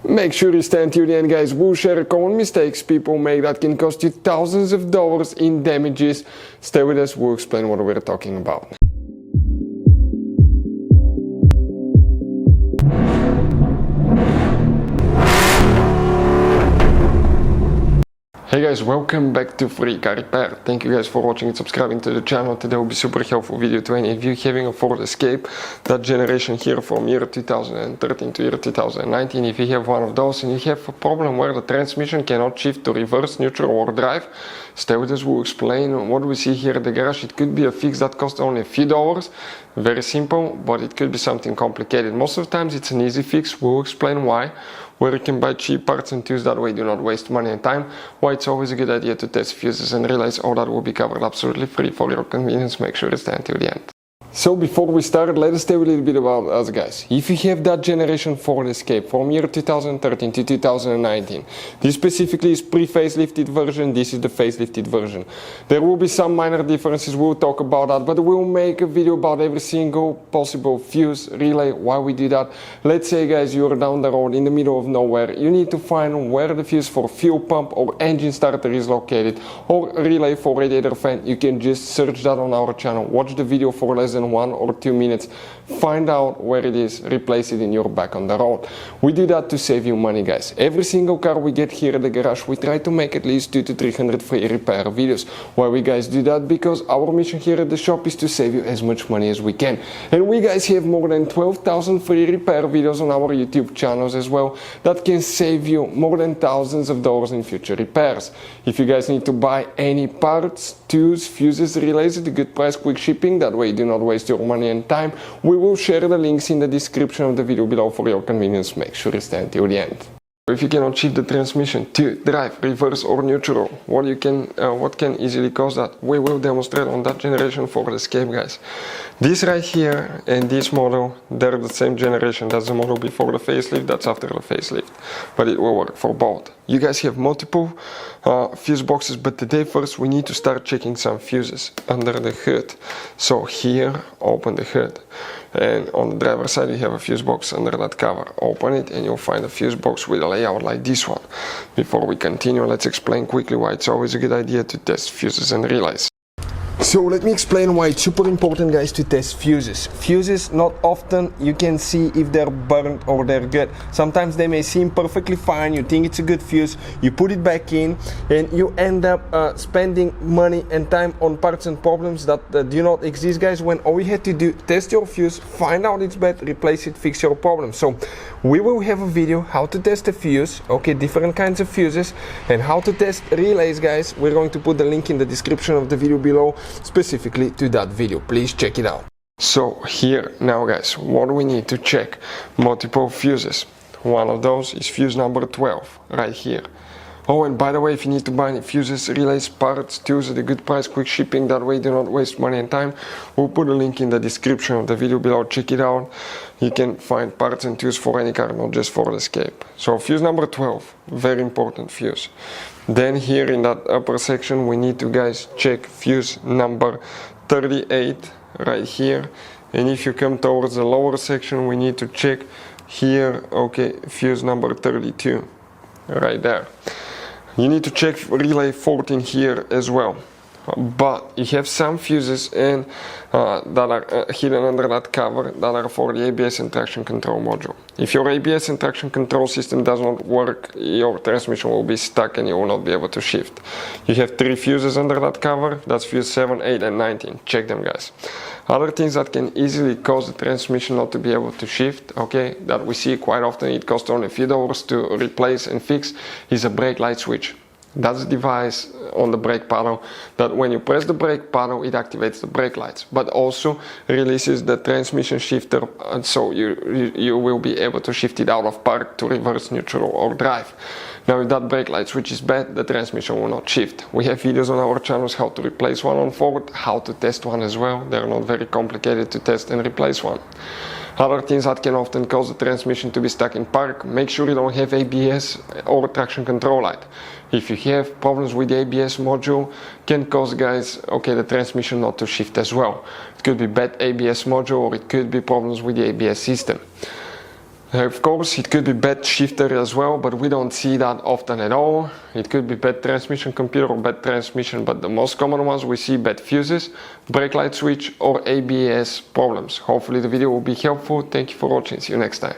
Make sure you stay until the end, guys. We'll share common mistakes people make that can cost you thousands of dollars in damages. Stay with us, we'll explain what we're talking about. Hey guys, welcome back to Free Car Repair. Thank you guys for watching and subscribing to the channel. Today will be super helpful video to any of you having a Ford Escape, that generation here from year 2013 to year 2019. If you have one of those and you have a problem where the transmission cannot shift to reverse, neutral or drive, stay with us, we'll explain what we see here at the garage. It could be a fix that costs only a few dollars, very simple, but it could be something complicated. Most of the times it's an easy fix, we'll explain why, where you can buy cheap parts and tools, that way do not waste money and time, why it's always a good idea to test fuses and relays. All that will be covered absolutely free for your convenience. Make sure to stay until the end. So before we start, let us tell you a little bit about us, guys. If you have that generation Ford Escape from year 2013 to 2019, this specifically is pre-facelifted version, this is the facelifted version. There will be some minor differences, we'll talk about that, but we'll make a video about every single possible fuse, relay, why we do that. Let's say, guys, you're down the road in the middle of nowhere, you need to find where the fuse for fuel pump or engine starter is located, or relay for radiator fan. You can just search that on our channel, watch the video for less than 1 or 2 minutes, find out where it is, replace it in your back on the road. We do that to save you money, guys. Every single car we get here at the garage, we try to make at least 200 to 300 free repair videos. Why we guys do that? Because our mission here at the shop is to save you as much money as we can. And we guys have more than 12,000 free repair videos on our YouTube channels as well that can save you more than thousands of dollars in future repairs. If you guys need to buy any parts, tools, fuses, relays at a good price, quick shipping, that way you do not waste your money and time, we will share the links in the description of the video below for your convenience. Make sure you stay until the end. If you cannot shift the transmission to drive, reverse or neutral, what can easily cause that? We will demonstrate on that generation Ford Escape, guys. This right here and this model, they're the same generation. That's the model before the facelift, that's after the facelift. But it will work for both. You guys have multiple fuse boxes, but today first we need to start checking some fuses under the hood. So here, open the hood. And on the driver's side you have a fuse box under that cover. Open it and you'll find a fuse box with a layout like this one. Before we continue, let's explain quickly why it's always a good idea to test fuses and relays. So let me explain why it's super important, guys, to test fuses. Fuses, not often you can see if they're burnt or they're good. Sometimes they may seem perfectly fine, you think it's a good fuse, you put it back in and you end up spending money and time on parts and problems that do not exist, guys, when all you had to do, test your fuse, find out it's bad, replace it, fix your problem. So we will have a video how to test a fuse, okay, different kinds of fuses, and how to test relays, guys. We're going to put the link in the description of the video below specifically to that video. Please check it out. So here now, guys, what we need to check: multiple fuses. One of those is fuse number 12 right here. Oh, and by the way, if you need to buy any fuses, relays, parts, tools at a good price, quick shipping, that way do not waste money and time, we'll put a link in the description of the video below. Check it out. You can find parts and tools for any car, not just for the Escape. So fuse number 12, very important fuse. Then here in that upper section we need to, guys, check fuse number 38 right here. And if you come towards the lower section, we need to check here, okay, fuse number 32 right there. You need to check relay 14 here as well. But you have some fuses and that are hidden under that cover that are for the ABS and traction control module. If your ABS and traction control system does not work, your transmission will be stuck and you will not be able to shift. You have 3 fuses under that cover, that's fuse 7, 8 and 19. Check them, guys. Other things that can easily cause the transmission not to be able to shift, okay, that we see quite often, it costs only a few dollars to replace and fix, is a brake light switch. That's the device on the brake pedal that when you press the brake pedal, it activates the brake lights, but also releases the transmission shifter, and so you will be able to shift it out of park to reverse, neutral or drive. Now if that brake light switch is bad, the transmission will not shift. We have videos on our channels how to replace one on Ford, how to test one as well. They're not very complicated to test and replace one. Other things that can often cause the transmission to be stuck in park: make sure you don't have ABS or traction control light. If you have problems with the ABS module, can cause, guys, okay, the transmission not to shift as well. It could be bad ABS module, or it could be problems with the ABS system. Of course, it could be bad shifter as well, but we don't see that often at all. It could be bad transmission computer or bad transmission, but the most common ones we see bad fuses, brake light switch or ABS problems. Hopefully the video will be helpful. Thank you for watching. See you next time.